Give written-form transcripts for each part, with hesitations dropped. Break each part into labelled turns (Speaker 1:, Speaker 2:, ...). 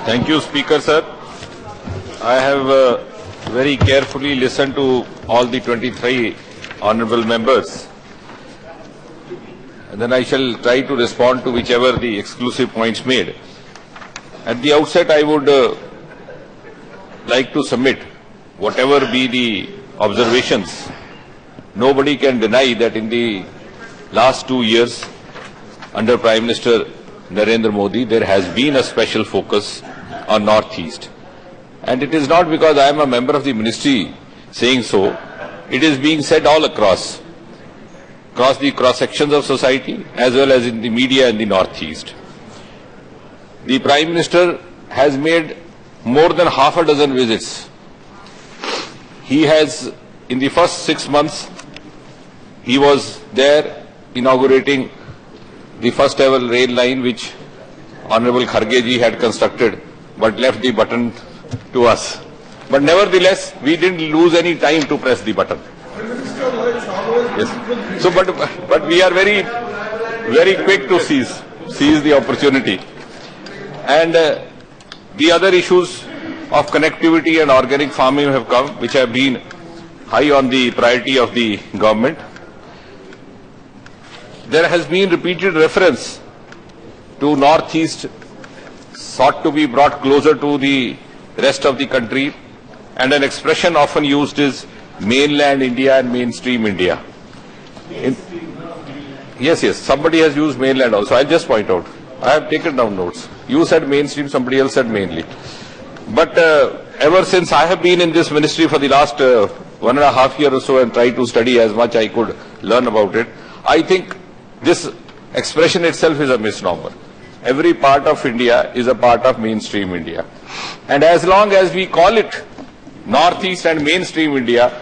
Speaker 1: Thank you, Speaker, sir. I have very carefully listened to all the 23 honourable members, and then I shall try to respond to whichever the exclusive points made. At the outset, I would like to submit whatever be the observations. Nobody can deny that in the last 2 years, under Prime Minister Narendra Modi, there has been a special focus on Northeast. And it is not because I am a member of the ministry saying so. It is being said all across the cross-sections of society as well as in the media in the Northeast. The Prime Minister has made more than half a dozen visits. He has, in the first 6 months, he was there inaugurating the first ever rail line which Honorable Kharge ji had constructed but left the button to us. But nevertheless, we didn't lose any time to press the button. Yes. So, but we are very, very quick to seize the opportunity. And the other issues of connectivity and organic farming have come, which have been high on the priority of the government. There has been repeated reference to Northeast sought to be brought closer to the rest of the country, and an expression often used is mainland India and mainstream India. Yes, somebody has used mainland also. I'll just point out. I have taken down notes. You said mainstream, somebody else said mainly. But ever since I have been in this ministry for the last 1.5 years or so and tried to study as much I could learn about it, I think this expression itself is a misnomer. Every part of India is a part of mainstream India. And as long as we call it Northeast and mainstream India,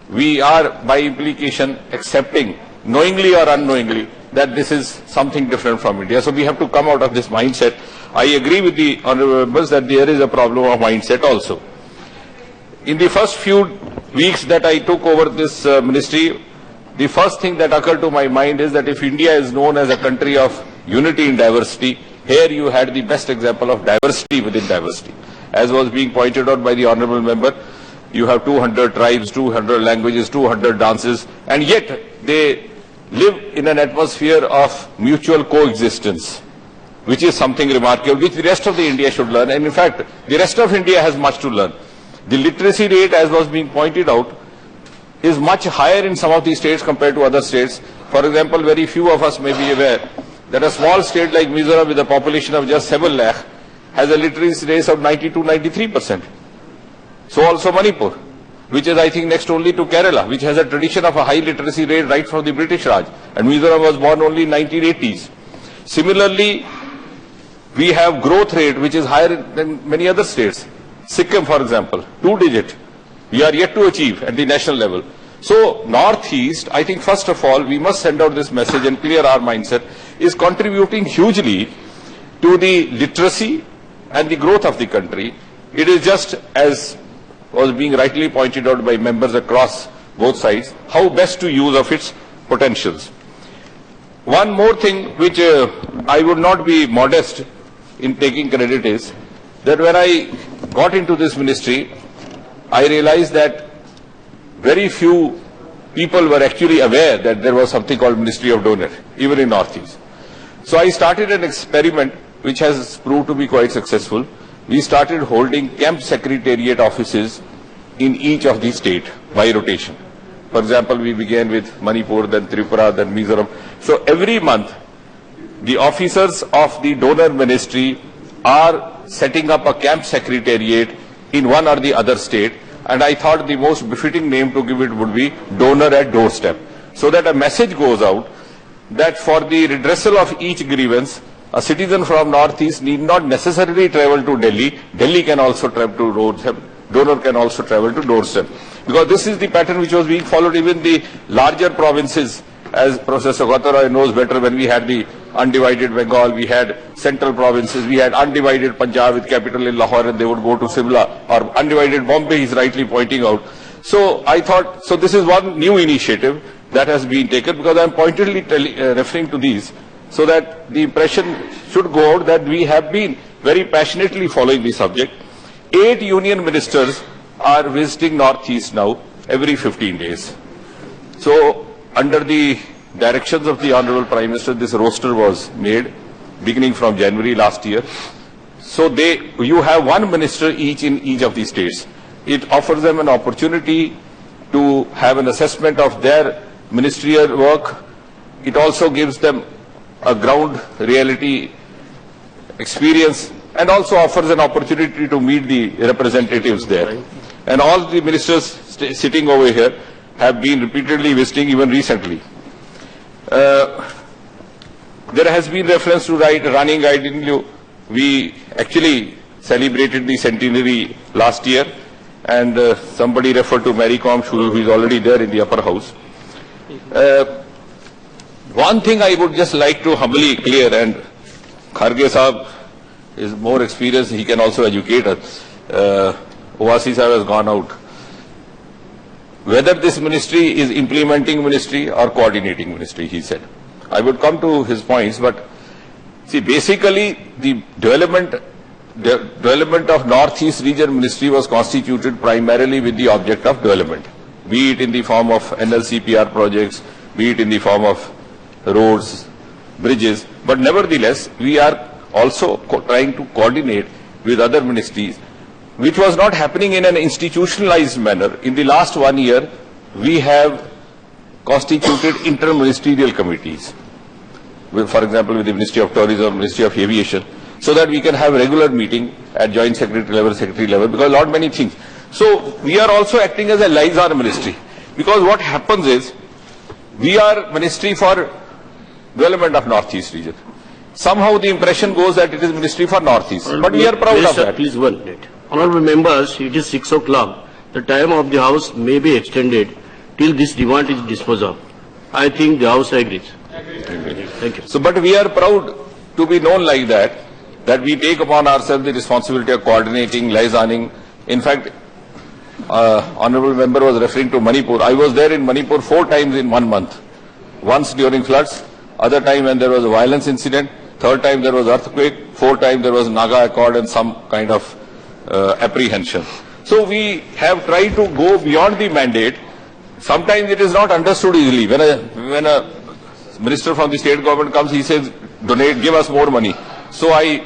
Speaker 1: we are by implication accepting, knowingly or unknowingly, that this is something different from India. So we have to come out of this mindset. I agree with the honourable members that there is a problem of mindset also. In the first few weeks that I took over this ministry, the first thing that occurred to my mind is that if India is known as a country of unity in diversity, here you had the best example of diversity within diversity. As was being pointed out by the honourable member, you have 200 tribes, 200 languages, 200 dances, and yet they live in an atmosphere of mutual coexistence, which is something remarkable, which the rest of the India should learn. And in fact, the rest of India has much to learn. The literacy rate, as was being pointed out, is much higher in some of these states compared to other states. For example, very few of us may be aware that a small state like Mizoram with a population of just 7 lakh has a literacy rate of 92-93%. So also Manipur, which is I think next only to Kerala, which has a tradition of a high literacy rate right from the British Raj, and Mizoram was born only in 1980s. Similarly, we have growth rate which is higher than many other states. Sikkim, for example, 2-digit. We are yet to achieve at the national level. So Northeast, I think first of all, we must send out this message and clear our mindset, is contributing hugely to the literacy and the growth of the country. It is just as was being rightly pointed out by members across both sides, how best to use of its potentials. One more thing which I would not be modest in taking credit is that when I got into this ministry, I realized that very few people were actually aware that there was something called Ministry of Donor, even in Northeast. So I started an experiment which has proved to be quite successful. We started holding camp secretariat offices in each of the state by rotation. For example, we began with Manipur, then Tripura, then Mizoram. So every month, the officers of the donor ministry are setting up a camp secretariat in one or the other state, and I thought the most befitting name to give it would be Donor at Doorstep, so that a message goes out that for the redressal of each grievance, a citizen from Northeast need not necessarily travel to Delhi. Delhi can also travel to Doorstep. Donor can also travel to Doorstep. Because this is the pattern which was being followed even the larger provinces, as Professor Saugata knows better. When we had the undivided Bengal, we had central provinces, we had undivided Punjab with capital in Lahore, and they would go to Simla, or undivided Bombay, he's rightly pointing out. So I thought, so this is one new initiative that has been taken, because I am pointedly referring to these, so that the impression should go out that we have been very passionately following the subject. 8 union ministers are visiting Northeast now every 15 days. So, under the directions of the Honorable Prime Minister, this roster was made beginning from January last year. So you have one minister each in each of these states. It offers them an opportunity to have an assessment of their ministerial work. It also gives them a ground reality experience and also offers an opportunity to meet the representatives there. And all the ministers sitting over here have been repeatedly visiting, even recently. There has been reference to running IDNU. We actually celebrated the centenary last year, and somebody referred to Mary Com, who is already there in the upper house. One thing I would just like to humbly clear, and Kharge Sahab is more experienced, he can also educate us. Ovasi Sahab has gone out. Whether this ministry is implementing ministry or coordinating ministry, he said. I would come to his points, but see, basically the development of Northeast Region Ministry was constituted primarily with the object of development, be it in the form of NLCPR projects, be it in the form of roads, bridges, but nevertheless, we are also trying to coordinate with other ministries, which was not happening in an institutionalized manner. In the last 1 year, we have constituted inter-ministerial committees, for example, with the Ministry of Tourism, Ministry of Aviation, so that we can have regular meeting at joint secretary level, because lot many things. So we are also acting as a liaison ministry, because what happens is, we are ministry for development of Northeast region. Somehow the impression goes that it is ministry for Northeast, but we are proud of that.
Speaker 2: Please 1 minute. Honorable members, it is 6 o'clock. The time of the House may be extended till this demand is disposed of. I think the House agrees. Thank you.
Speaker 1: So, but we are proud to be known like that we take upon ourselves the responsibility of coordinating, liaisoning. In fact, Honorable Member was referring to Manipur. I was there in Manipur 4 times in 1 month. Once during floods, other time when there was a violence incident, 3rd time there was earthquake, 4th time there was Naga Accord and some kind of apprehension. So we have tried to go beyond the mandate. Sometimes it is not understood easily. When a minister from the state government comes, he says, donate, give us more money. So I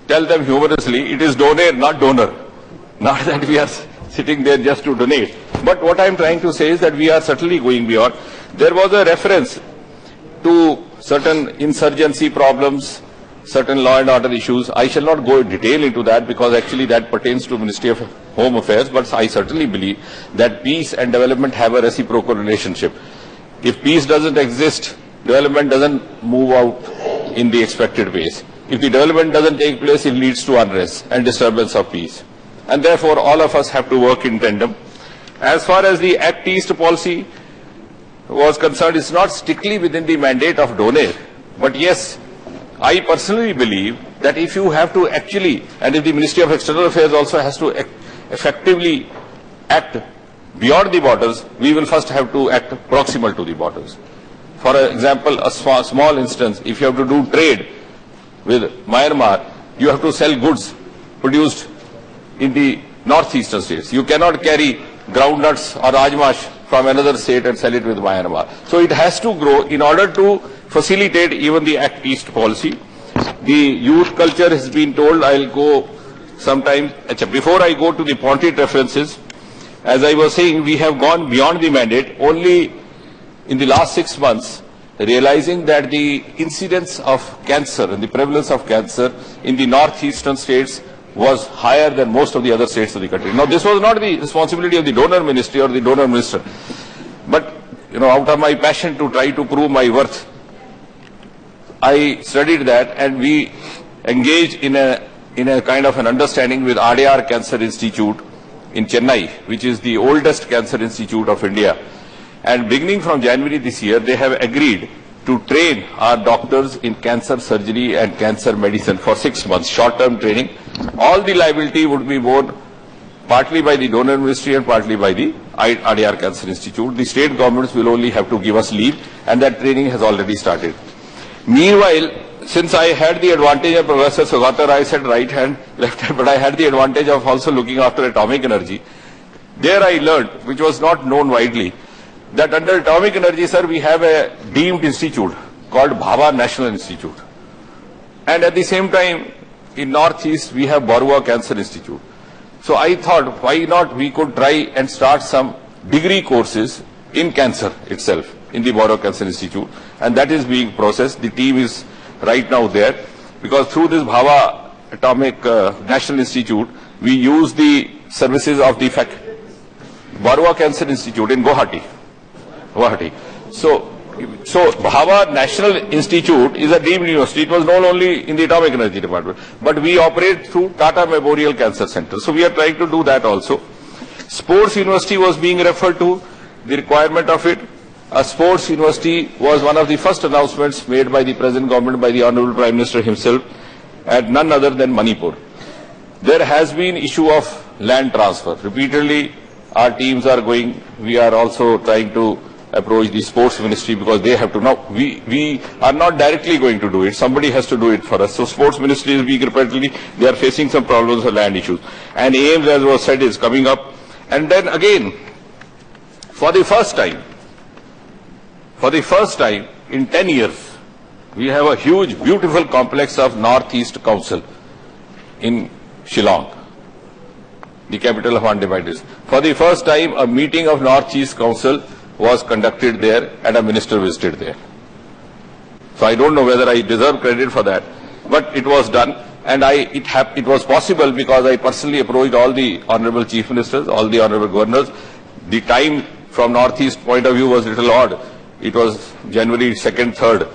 Speaker 1: tell them humorously, it is donate, not donor. Not that we are sitting there just to donate. But what I am trying to say is that we are certainly going beyond. There was a reference to certain insurgency problems, certain law and order issues. I shall not go in detail into that, because actually that pertains to Ministry of Home Affairs, but I certainly believe that peace and development have a reciprocal relationship. If peace doesn't exist, development doesn't move out in the expected ways. If the development doesn't take place, it leads to unrest and disturbance of peace. And therefore, all of us have to work in tandem. As far as the Act East policy was concerned, it's not strictly within the mandate of donor, but yes, I personally believe that if you have to actually, and if the Ministry of External Affairs also has to effectively act beyond the borders, we will first have to act proximal to the borders. For example, a small instance, if you have to do trade with Myanmar, you have to sell goods produced in the northeastern states. You cannot carry groundnuts or rajmash from another state and sell it with Myanmar. So it has to grow in order to facilitate even the Act East policy. The youth culture has been told. I'll go sometime. Before I go to the Pontit references, as I was saying, we have gone beyond the mandate only in the last 6 months, realizing that the incidence of cancer and the prevalence of cancer in the northeastern states was higher than most of the other states of the country. Now, this was not the responsibility of the donor ministry or the donor minister, but out of my passion to try to prove my worth, I studied that, and we engaged in a kind of an understanding with Adyar Cancer Institute in Chennai, which is the oldest cancer institute of India. And beginning from January this year, they have agreed to train our doctors in cancer surgery and cancer medicine for 6 months, short-term training. All the liability would be borne partly by the donor ministry and partly by the Adyar Cancer Institute. The state governments will only have to give us leave, and that training has already started. Meanwhile, since I had the advantage of Professor Sugato Rai said right hand, left hand, but I had the advantage of also looking after atomic energy. There I learned, which was not known widely, that under atomic energy, sir, we have a deemed institute called Bhabha National Institute. And at the same time, in Northeast, we have Barua Cancer Institute. So I thought, why not we could try and start some degree courses in cancer itself, in the Barua Cancer Institute. And that is being processed. The team is right now there, because through this Bhabha Atomic National Institute, we use the services of the Barua Cancer Institute in Guwahati. So Bhabha National Institute is a deemed university. It was known only in the atomic energy department, but we operate through Tata Memorial Cancer Center. So we are trying to do that also. Sports University was being referred to, the requirement of it. A sports university was one of the first announcements made by the present government, by the Honorable Prime Minister himself, at none other than Manipur. There has been issue of land transfer. Repeatedly, our teams are going. We are also trying to approach the sports ministry, because they have to now. We are not directly going to do it. Somebody has to do it for us. So sports ministry is being repeatedly. They are facing some problems with land issues. And AIMS, as was said, is coming up. And then again, for the first time in 10 years, we have a huge, beautiful complex of Northeast Council in Shillong, the capital of undivided. For the first time, a meeting of Northeast Council was conducted there and a minister visited there. So I don't know whether I deserve credit for that, but it was done, and it was possible because I personally approached all the honorable chief ministers, all the honorable governors. The time from Northeast point of view was a little odd. It was January 2nd, 3rd,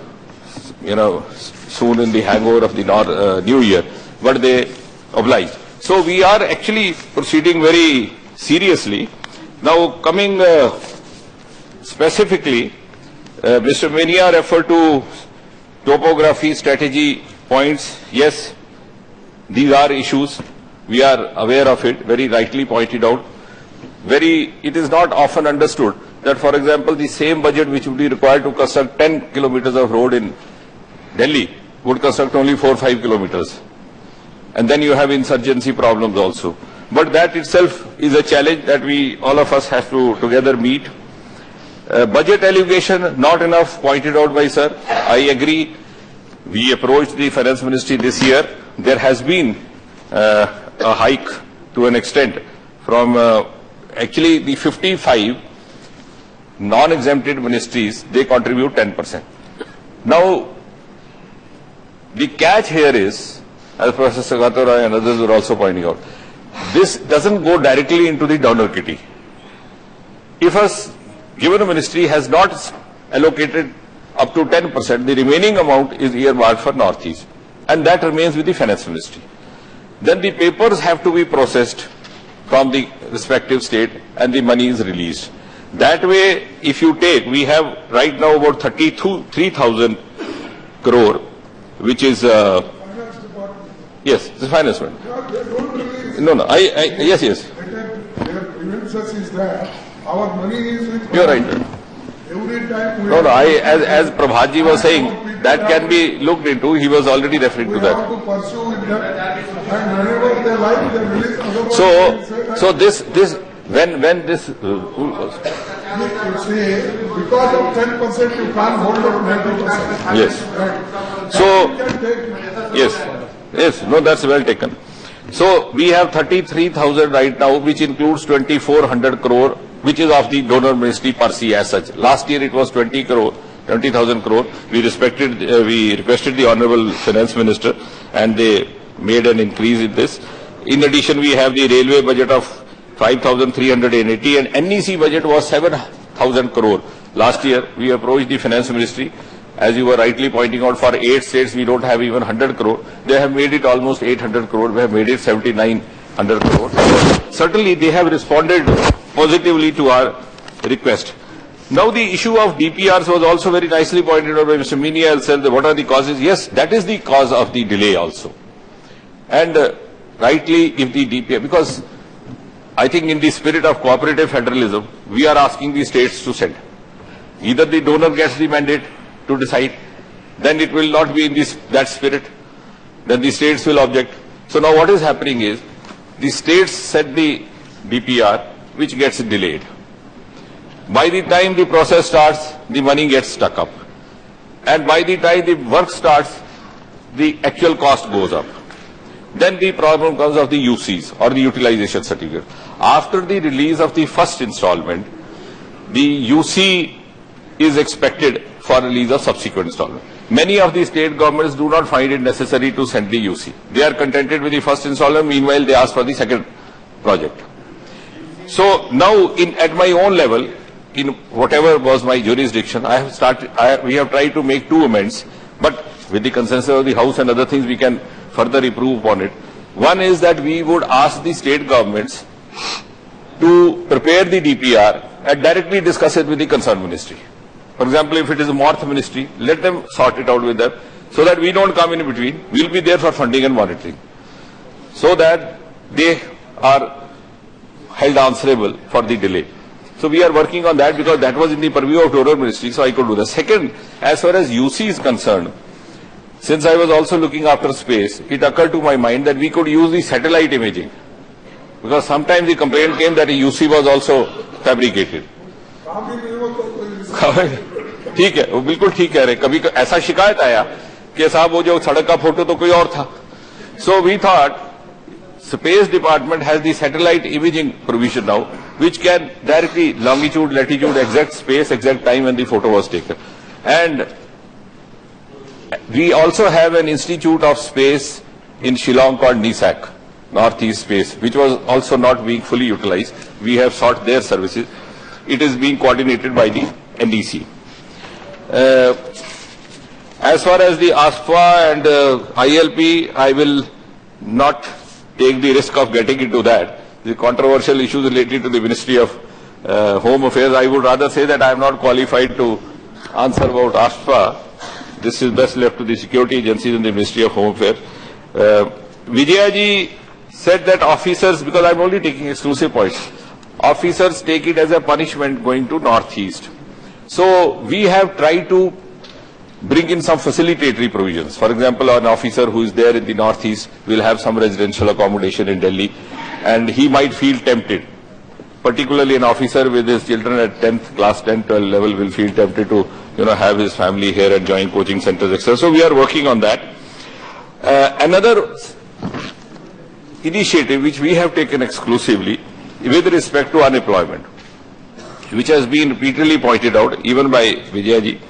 Speaker 1: soon in the hangover of the New Year, but they obliged. So we are actually proceeding very seriously. Now coming specifically, Mr. Menia referred to topography, strategy points. Yes, these are issues. We are aware of it, very rightly pointed out. It is not often understood that, for example, the same budget which would be required to construct 10 kilometers of road in Delhi would construct only 4 or 5 kilometers. And then you have insurgency problems also. But that itself is a challenge that all of us have to together meet. Budget allocation, not enough, pointed out by sir. I agree. We approached the finance ministry this year. There has been a hike to an extent from actually the 55 non-exempted ministries, they contribute 10%. Now, the catch here is, as Professor Sugato Rai and others were also pointing out, this doesn't go directly into the donor kitty. If a given ministry has not allocated up to 10%, the remaining amount is earmarked for Northeast, and that remains with the finance ministry. Then the papers have to be processed from the respective state and the money is released. That way, if you take, we have right now about 3,000 crore, which is, yes, the finance one. No, yes.
Speaker 3: Their grievances is that our money is with.
Speaker 1: You're right.
Speaker 3: Every time we.
Speaker 1: No, as Prabhatji was saying, that can be looked into. He was already referring to
Speaker 3: We
Speaker 1: that.
Speaker 3: have to pursue with them, and whenever they like, they release. Otherwise,
Speaker 1: So this when this rule was.
Speaker 3: you say because of 10% you can't hold up 90%.
Speaker 1: Yes.
Speaker 3: Right.
Speaker 1: So
Speaker 3: You can take.
Speaker 1: yes, no, that's well taken. So we have 33,000 right now, which includes 2,400 crore, which is of the donor ministry per se as such. Last year it was 20,000 crore. We requested the honorable finance minister, and they made an increase in this. In addition, we have the railway budget of 5,380, and NEC budget was 7,000 crore. Last year we approached the finance ministry. As you were rightly pointing out, for 8 states we don't have even 100 crore. They have made it almost 800 crore. We have made it 7,900 crore. Certainly they have responded positively to our request. Now the issue of DPRs was also very nicely pointed out by Mr. Menia. What are the causes? Yes, that is the cause of the delay also. And rightly, if the DPR, because I think in the spirit of cooperative federalism, we are asking the states to send. Either the donor gets the mandate to decide, then it will not be in that spirit. Then the states will object. So now what is happening is, the states set the DPR, which gets delayed. By the time the process starts, the money gets stuck up. And by the time the work starts, the actual cost goes up. Then the problem comes of the UCs, or the utilization certificate. After the release of the first installment, the UC is expected for release of subsequent installment. Many of the state governments do not find it necessary to send the UC. They are contented with the first installment, meanwhile they ask for the second project. So now at my own level, in whatever was my jurisdiction, we have tried to make 2 amendments, but with the consensus of the House and other things, we can further improve upon it. One is that we would ask the state governments to prepare the DPR and directly discuss it with the concerned ministry. For example, if it is a Marth ministry, let them sort it out with them, so that we don't come in between. We will be there for funding and monitoring, so that they are held answerable for the delay. So we are working on that, because that was in the purview of donor ministry, so I could do that. Second, as far as UC is concerned, since I was also looking after space, it occurred to my mind that we could use the satellite imaging, because sometimes the complaint came that the UC was also fabricated. ठीक है, वो बिल्कुल ठीक कह रहे हैं. कभी ऐसा शिकायत आया कि साहब वो जो सड़क का फोटो तो कोई और था. So we thought Space Department has the satellite imaging provision now, which can directly longitude, latitude, exact space, exact time when the photo was taken. And we also have an institute of space in Shillong called NISAC, Northeast Space, which was also not being fully utilized. We have sought their services. It is being coordinated by the NDC. As far as the ASFA and ILP, I will not take the risk of getting into that. The controversial issues related to the Ministry of Home Affairs, I would rather say that I am not qualified to answer about ASFA. This is best left to the security agencies and the Ministry of Home Affairs. Vijayaji said that officers, because I am only taking exclusive points, officers take it as a punishment going to Northeast. So we have tried to bring in some facilitatory provisions. For example, an officer who is there in the Northeast will have some residential accommodation in Delhi, and he might feel tempted. Particularly an officer with his children at 10th class, 10, 12 level will feel tempted to, have his family here and join coaching centers, etc. So we are working on that. Another initiative which we have taken exclusively with respect to unemployment, which has been repeatedly pointed out even by Vijayaji.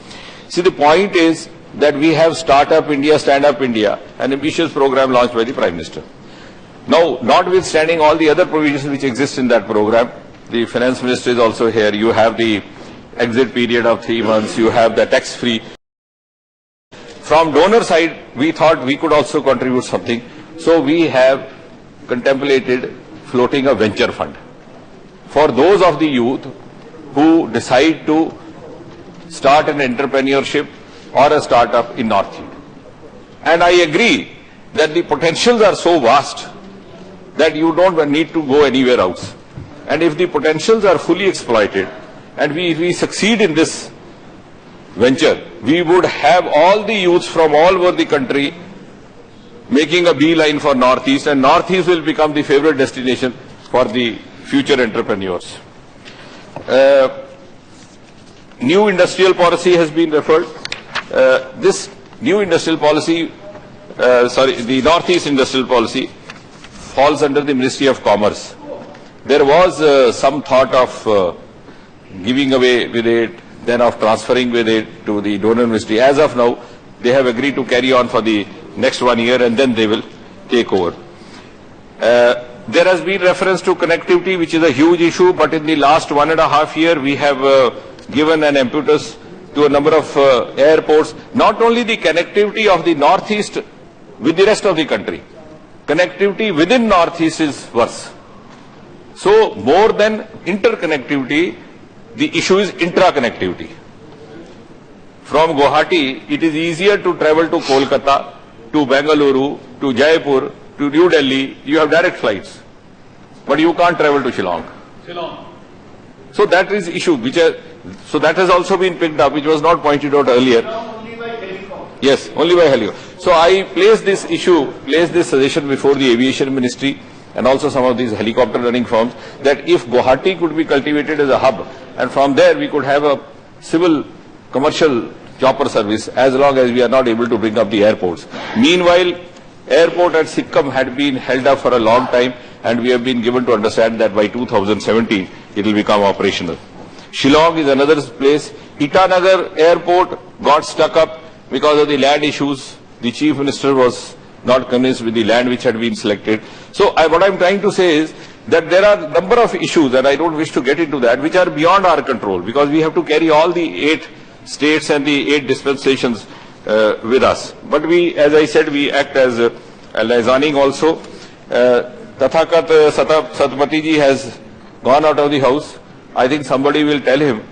Speaker 1: See, the point is that we have Startup India, Stand Up India, an ambitious program launched by the Prime Minister. Now, notwithstanding all the other provisions which exist in that program, the Finance Minister is also here. You have the exit period of 3 months, you have the tax-free. From donor side, we thought we could also contribute something. So we have contemplated floating a venture fund for those of the youth who decide to start an entrepreneurship or a startup in North India. And I agree that the potentials are so vast that you don't need to go anywhere else. And if the potentials are fully exploited and we succeed in this venture, we would have all the youths from all over the country making a beeline for Northeast, and Northeast will become the favorite destination for the future entrepreneurs. New industrial policy has been referred. This new industrial policy, the Northeast industrial policy falls under the Ministry of Commerce. There was some thought of giving away with it, then of transferring with it to the donor ministry. As of now, they have agreed to carry on for the next 1 year and then they will take over. There has been reference to connectivity, which is a huge issue, but in the last 1.5 years, we have given an impetus to a number of airports. Not only the connectivity of the Northeast with the rest of the country, connectivity within Northeast is worse. So more than interconnectivity, the issue is intra-connectivity. From Guwahati, it is easier to travel to Kolkata, to Bengaluru, to Jaipur, to New Delhi. You have direct flights, but you can't travel to Shillong. So that is issue, so that has also been picked up, which was not pointed out earlier. Yes, only by helicopter. So I placed this suggestion before the Aviation Ministry and also some of these helicopter running firms, that if Guwahati could be cultivated as a hub, and from there we could have a civil commercial chopper service, as long as we are not able to bring up the airports. Meanwhile, airport at Sikkim had been held up for a long time, and we have been given to understand that by 2017 it will become operational. Shillong is another place. Itanagar airport got stuck up because of the land issues. The Chief Minister was not convinced with the land which had been selected. So what I am trying to say is that there are a number of issues, and I don't wish to get into that, which are beyond our control, because we have to carry all the 8 states and the 8 dispensations with us. But we, as I said, we act as a liaison also. Tathakat Satpati ji has gone out of the house. I think somebody will tell him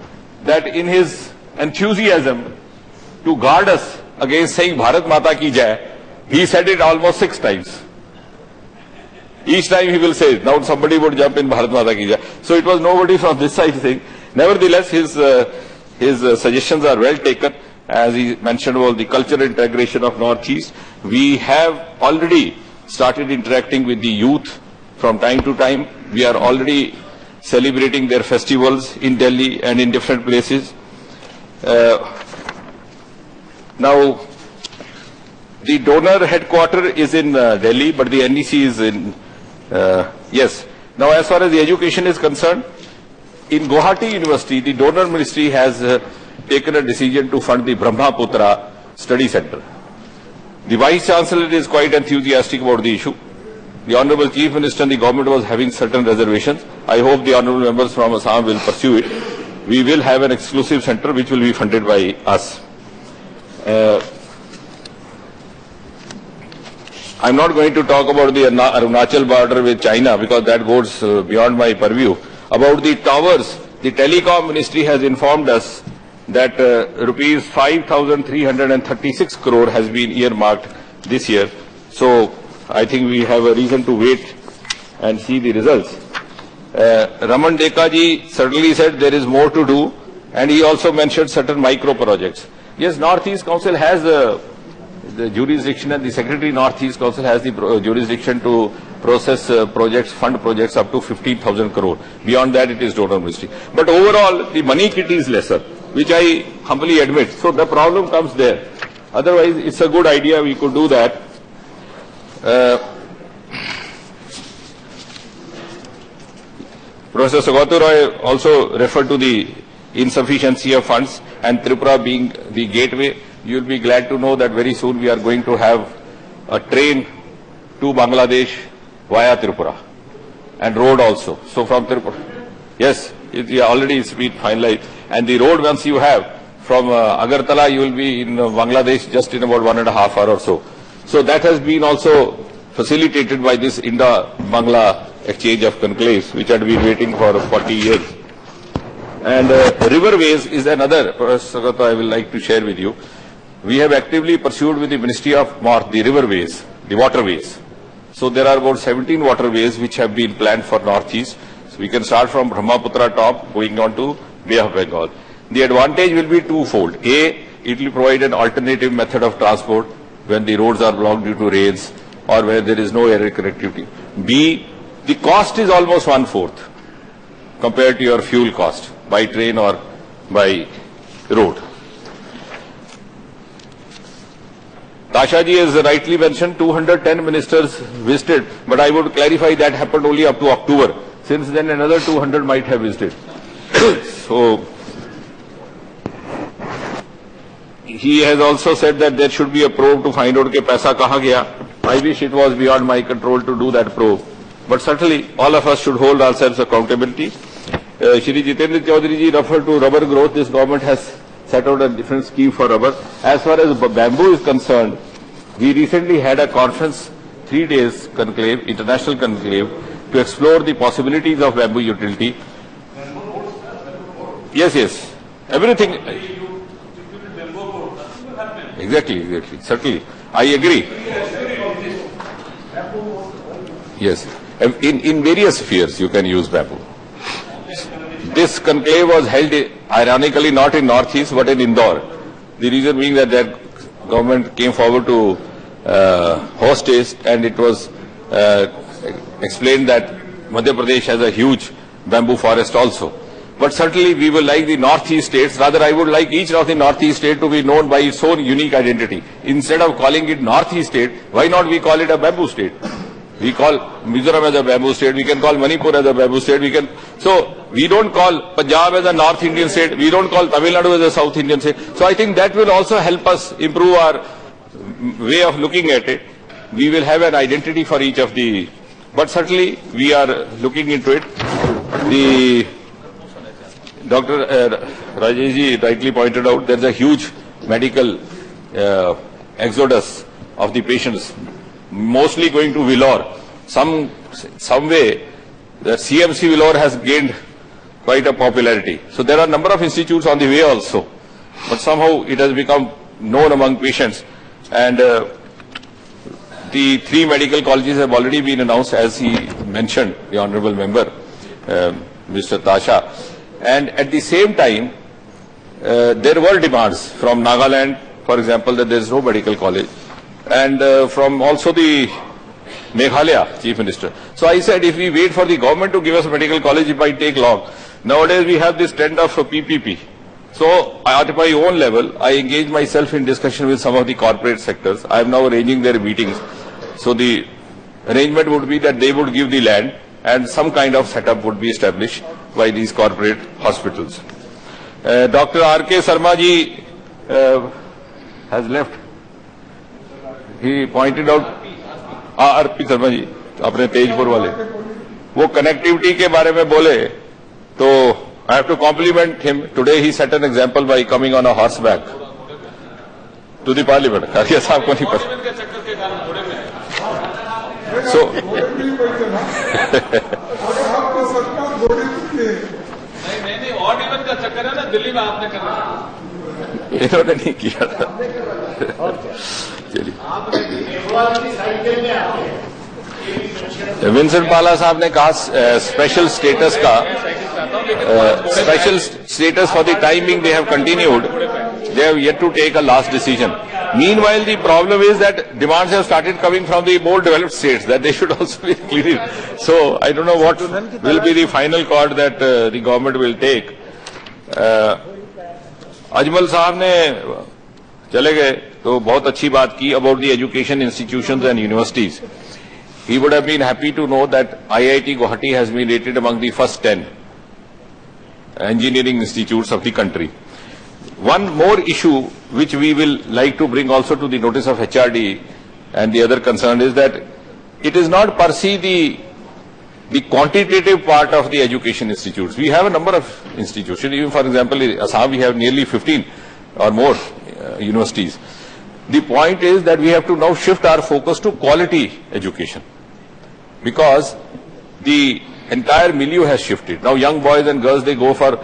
Speaker 1: that in his enthusiasm to guard us against saying Bharat Mata ki Jai, he said it almost 6 times. Each time he will say it. Now somebody would jump in Bharat Mata ki Jai. So it was nobody from this side saying. Nevertheless, his suggestions are well taken. As he mentioned about the cultural integration of Northeast, we have already started interacting with the youth from time to time. We are already celebrating their festivals in Delhi and in different places. Now, the donor headquarter is in Delhi, but the NEC is in, yes. Now, as far as the education is concerned, in Guwahati University, the donor ministry has taken a decision to fund the Brahmaputra Study Center. The Vice Chancellor is quite enthusiastic about the issue. The Honorable Chief Minister and the government was having certain reservations. I hope the Honorable members from Assam will pursue it. We will have an exclusive center which will be funded by us. I'm not going to talk about the Arunachal border with China because that goes beyond my purview. About the towers, the Telecom Ministry has informed us that rupees 5,336 crore has been earmarked this year. So I think we have a reason to wait and see the results. Raman Deka ji certainly said there is more to do, and he also mentioned certain micro projects. Yes, Northeast Council has the jurisdiction, and the Secretary Northeast Council has the jurisdiction to process projects, fund projects up to 15,000 crore. Beyond that, it is donor ministry. But overall, the money kitty is lesser, which I humbly admit. So the problem comes there. Otherwise, it's a good idea. We could do that. Professor Saugata Roy also referred to the insufficiency of funds, and Tripura being the gateway. You will be glad to know that very soon we are going to have a train to Bangladesh via Tripura, and road also. So from Tripura, yes, already it's been finalized. And the road, once you have from Agartala, you will be in Bangladesh just in about 1.5 hours or so. So that has been also facilitated by this Indo-Bangla exchange of conclaves, which had been waiting for 40 years. And riverways is another, Professor Saugata, I will like to share with you. We have actively pursued with the Ministry of North the riverways, the waterways. So there are about 17 waterways which have been planned for Northeast. So we can start from Brahmaputra top going on to Bay of Bengal. The advantage will be twofold. A, it will provide an alternative method of transport when the roads are blocked due to rains or where there is no air connectivity. B, the cost is almost 1/4 compared to your fuel cost by train or by road. Tashaji has rightly mentioned 210 ministers visited, but I would clarify that happened only up to October. Since then another 200 might have visited. So he has also said that there should be a probe to find out ke paisa kahan gaya. I wish it was beyond my control to do that probe. But certainly all of us should hold ourselves accountability. Shri Jitendra Chaudhary ji referred to rubber growth. This government has set out a different scheme for rubber. As far as bamboo is concerned, we recently had a conference, 3 days conclave, international conclave, to explore the possibilities of bamboo utility. Yes, yes, everything. Exactly, certainly. I agree. Yes, in various spheres you can use bamboo. This conclave was held, ironically, not in Northeast but in Indore. The reason being that government came forward to host it, and it was explained that Madhya Pradesh has a huge bamboo forest also. But certainly we will like the northeast states. Rather, I would like each of the northeast state to be known by its own unique identity. Instead of calling it northeast state, why not we call it a bamboo state? We call Mizoram as a bamboo state. We can call Manipur as a bamboo state. So we don't call Punjab as a North Indian state. We don't call Tamil Nadu as a South Indian state. So I think that will also help us improve our way of looking at it. We will have an identity for each of the. But certainly we are looking into it. The Dr. Rajesh ji rightly pointed out there's a huge medical exodus of the patients, mostly going to Vellore. Some way, the CMC Vellore has gained quite a popularity. So there are a number of institutes on the way also, but somehow it has become known among patients. And the 3 medical colleges have already been announced, as he mentioned, the honourable member, Mr. Tasha. And at the same time, there were demands from Nagaland, for example, that there is no medical college, and from also the Meghalaya Chief Minister. So I said, if we wait for the government to give us a medical college, it might take long. Nowadays we have this trend of PPP. So at my own level, I engage myself in discussion with some of the corporate sectors. I am now arranging their meetings. So the arrangement would be that they would give the land and some kind of setup would be established by these corporate hospitals. Dr. R.K. Sarma ji has left. He pointed out, R.P. Sarma ji, अपने तेजपुर वाले, वो connectivity के बारे में बोले, तो I have to compliment him. Today he set an example by coming on a horseback to the parliament. Khariya साहब को नहीं पता. So,
Speaker 4: नहीं ऑड इवन का चक्कर है ना, दिल्ली में आपने करना,
Speaker 1: इन्होंने नहीं किया था. चलिए, विंसेंट पाला साहब ने कहा स्पेशल स्टेटस का, special status for the timing they have continued, they have yet to take a last decision. Meanwhile, the problem is that demands have started coming from the more developed states, that they should also be cleared. So, I don't know what will be the final call that the government will take. Ajmal Sahab ne chale gaye, to bahut achhi baat ki about the education institutions and universities. He would have been happy to know that IIT Guwahati has been rated among the first 10 engineering institutes of the country. One more issue which we will like to bring also to the notice of HRD and the other concern is that it is not per se the quantitative part of the education institutes. We have a number of institutions. Even for example, in Assam we have nearly 15 or more universities. The point is that we have to now shift our focus to quality education, because the entire milieu has shifted. Now young boys and girls, they go for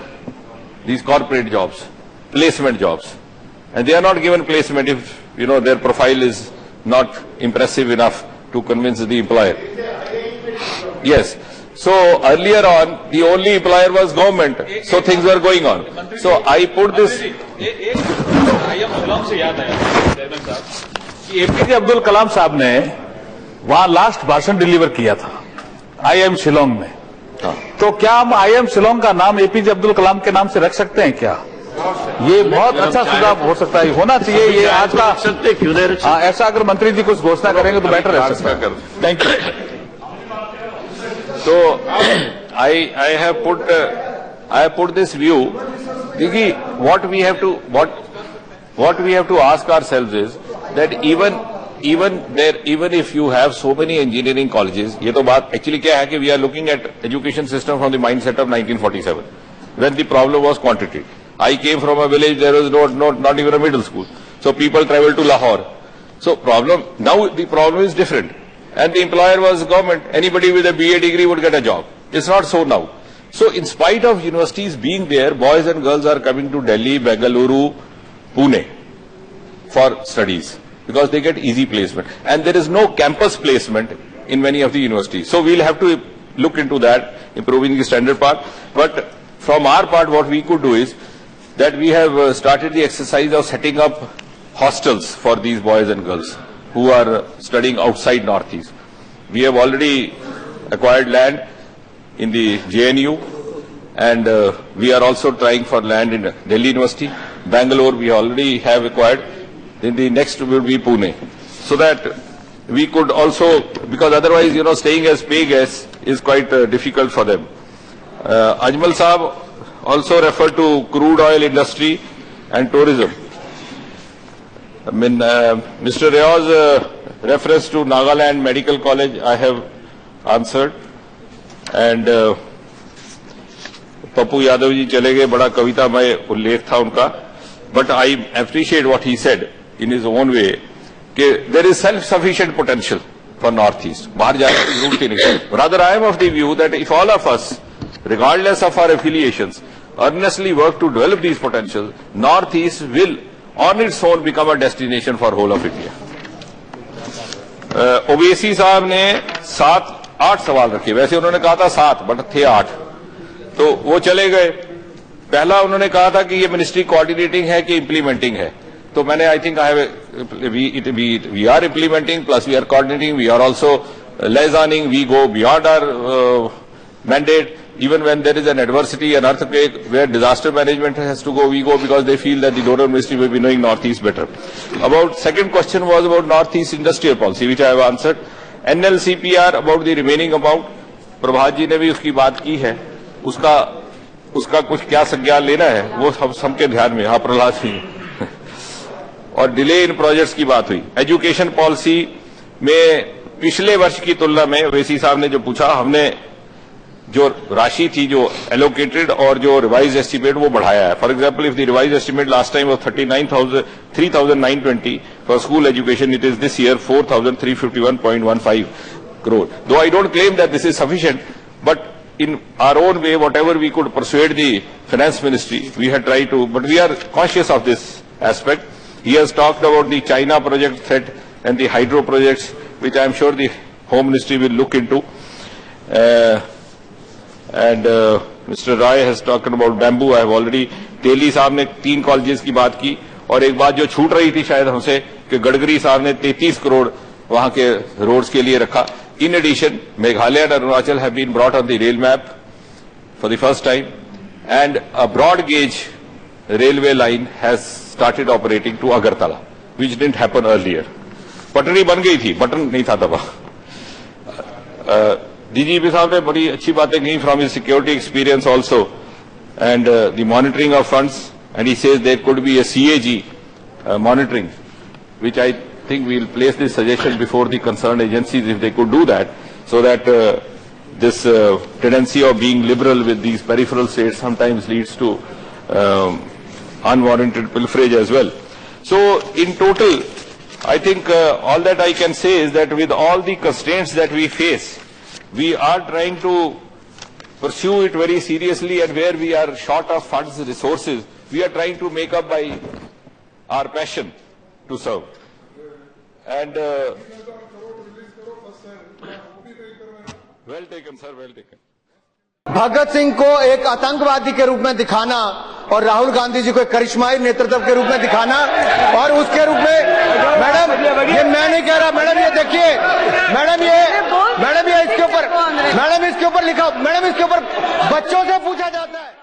Speaker 1: these corporate jobs, placement jobs, and they are not given placement if, you know, their profile is not impressive enough to convince the employer. Yes. So earlier on, the only employer was government, so things were going on. So I put this.
Speaker 4: APJ Abdul Kalam sahab ने वहां last भाषण deliver किया था IIM Shillong में. तो क्या हम IIM Shillong का नाम एपीजे अब्दुल कलाम के नाम से रख सकते हैं क्या? ये बहुत अच्छा सुझाव हो सकता है, होना चाहिए. ये आज का
Speaker 2: सकते क्यों नहीं रख सकते?
Speaker 4: ऐसा अगर मंत्री जी कुछ घोषणा करेंगे तो बेटर रह सकता है. Thank you.
Speaker 1: So I have put this view. What we have to ask ourselves is that even if you have so many engineering colleges, ये तो बात actually क्या है कि we are looking at education system from the mindset of 1947, when the problem was quantity. I came from a village, there was not even a middle school. So people traveled to Lahore. So now the problem is different. And the employer was government. Anybody with a BA degree would get a job. It's not so now. So in spite of universities being there, boys and girls are coming to Delhi, Bengaluru, Pune for studies, because they get easy placement. And there is no campus placement in many of the universities. So we'll have to look into that, improving the standard part. But from our part, what we could do is that we have started the exercise of setting up hostels for these boys and girls who are studying outside Northeast. We have already acquired land in the JNU, and we are also trying for land in Delhi University. Bangalore we already have acquired. Then the next will be Pune, so that we could also, because otherwise, staying as pay guests is quite difficult for them. Ajmal Saab also referred to crude oil industry and tourism. I mean, Mr. Riaw's reference to Nagaland Medical College, I have answered. And Pappu Yadav ji chale gaye, bada kavitamay ullekh tha unka. But I appreciate what he said in his own way. There is self-sufficient potential for Northeast. Rather, I am of the view that if all of us, regardless of our affiliations, earnestly work to develop these potentials, Northeast will on its own become a destination for whole of India. Owaisi साहब ने 7-8 सवाल रखे, वैसे उन्होंने कहा था 7, but थे 8, तो वो चले गए। पहला उन्होंने कहा था कि ये मिनिस्ट्री कोऑर्डिनेटिंग है कि इम्प्लीमेंटिंग है, तो मैंने I think we are implementing plus we are coordinating, we are also liaisoning, we go beyond our mandate. Even when there is an adversity, an earthquake, where disaster management has to go, we go because they feel that the donor ministry will be knowing Northeast better. About second question was about Northeast industrial policy, which I have answered. NLCPR about the remaining amount, प्रभात जी ने भी उसकी बात की है, उसका कुछ क्या संज्ञान लेना है वो सबके ध्यान में, हाँ प्रहलाद सिंह। और डिले इन प्रोजेक्ट्स की बात हुई। एजुकेशन पॉलिसी में पिछले वर्ष की तुलना में ओवैसी साहब ने जो पूछा, हमने जो राशि थी जो एलोकेटेड और जो रिवाइज एस्टिमेट वो बढ़ाया है। For example, if the revise estimate last time was 3,920 for school education, it is this year 4,351.15 crore. Though I don't claim that this is sufficient, but in our own way, whatever we could persuade the finance ministry, we had tried to, but we are conscious of this aspect. He has talked about the China project threat and the hydro projects, which I am sure the Home Ministry will look into. And Mr. Rai has talked about bamboo. I have already, तेली साहब ने 3 colleges की बात की, और एक बात जो छूट रही थी शायद हमसे कि गडकरी साहब ने 33 करोड़ वहां के रोड्स के लिए रखा. In addition, Meghalaya and Arunachal have been brought on the rail map for the first time, and a broad gauge railway line has started operating to Agartala, which didn't happen earlier. पटरी बन गई थी, button नहीं था तब. DGP साहब ने बड़ी अच्छी बातें कही from his security experience also, and the monitoring of funds, and he says there could be a CAG monitoring, which I think we will place this suggestion before the concerned agencies if they could do that, so that this tendency of being liberal with these peripheral states sometimes leads to unwarranted pilferage as well. So in total, I think all that I can say is that with all the constraints that we face, we are trying to pursue it very seriously, and where we are short of funds, resources, we are trying to make up by our passion to serve. And well taken, sir, well taken.
Speaker 5: Bhagat Singh को एक आतंकवादी के रूप में दिखाना और राहुल गांधी जी को एक करिश्माई नेतृत्व के रूप में दिखाना, और उसके रूप में मैडम, ये मैं नहीं कह रहा मैडम, ये देखिए मैडम, ये इसके ऊपर लिखा, मैडम इसके ऊपर बच्चों से पूछा जाता है.